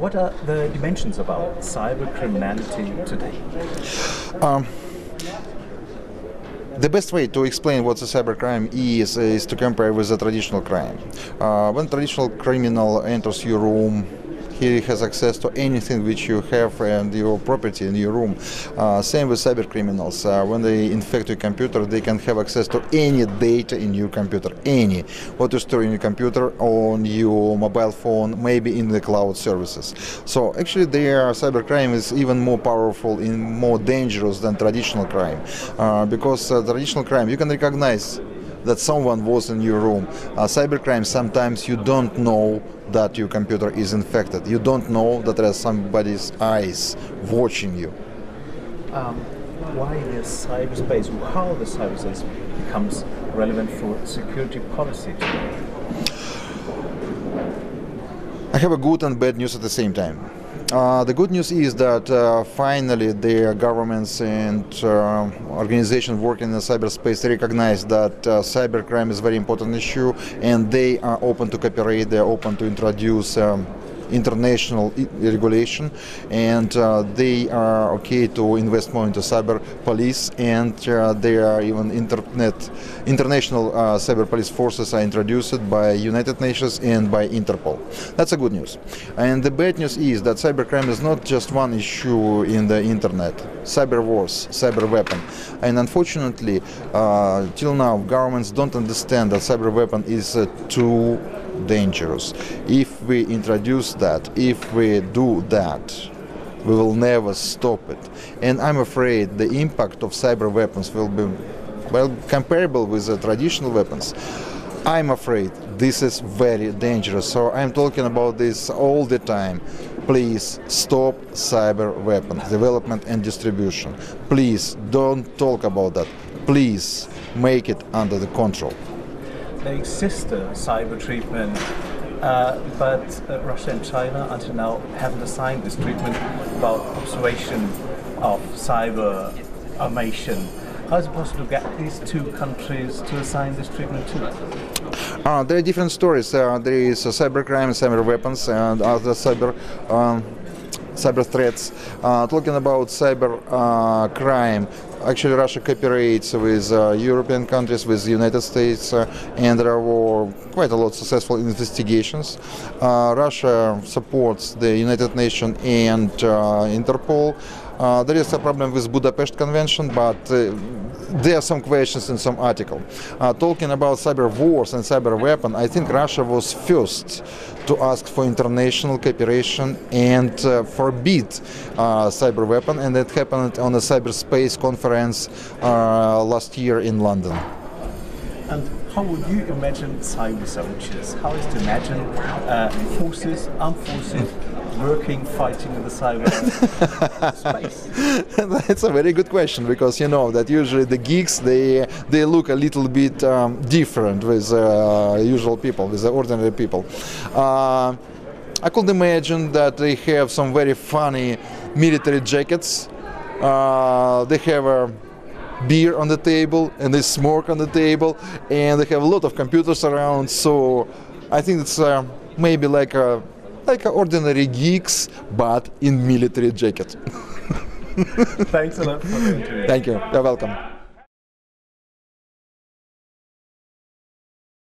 What are the dimensions about cyber criminality today? The best way to explain what a cybercrime is to compare with a traditional crime. When traditional criminal enters your room, he has access to anything which you have and your property in your room. Same with cyber criminals. When they infect your computer, they can have access to any data in your computer, any. What you store in your computer, on your mobile phone, maybe in the cloud services. So actually their cybercrime is even more powerful and more dangerous than traditional crime. Because traditional crime, you can recognize that someone was in your room. Cybercrime, sometimes you don't know that your computer is infected. You don't know that there's somebody's eyes watching you. Why the cyberspace, how the cyberspace becomes relevant for security policy today? I have a good and bad news at the same time. The good news is that finally the governments and organizations working in the cyberspace recognize that cybercrime is a very important issue, and they are open to cooperate, they are open to introduce international regulation, and they are okay to invest more into cyber police, and there are even international cyber police forces are introduced by United Nations and by Interpol. That's a good news. And the bad news is that cybercrime is not just one issue in the internet. Cyber wars, cyber weapon. And unfortunately, till now, governments don't understand that cyber weapon is too dangerous. If we introduce that, if we do that, we will never stop it. And I'm afraid the impact of cyber weapons will be, well, comparable with the traditional weapons. I'm afraid this is very dangerous. So I'm talking about this all the time. Please stop cyber weapons development and distribution. Please don't talk about that. Please make it under the control. There exists a cyber treatment, but Russia and China until now haven't assigned this treatment about observation of cyber automation. How is it possible to get these two countries to assign this treatment too? There are different stories. There is cybercrime, cyber weapons, and other cyber threats. Talking about cyber crime, actually Russia cooperates with European countries, with the United States, and there were quite a lot of successful investigations. Russia supports the United Nations and Interpol. There is a problem with Budapest Convention, but there are some questions in some article. Talking about cyber wars and cyber weapon, I think Russia was first to ask for international cooperation and forbid cyber weapon, and it happened on a cyberspace conference last year in London. And how would you imagine cyber soldiers? How is to imagine forces, armed forces, working, fighting in the cyber space? That's a very good question, because you know that usually the geeks they look a little bit different with usual people, with the ordinary people. I could imagine that they have some very funny military jackets. They have a beer on the table and they smoke on the table, and they have a lot of computers around. So I think it's maybe like ordinary geeks, but in military jacket. Thanks a lot for the interview. Thank you. You're welcome.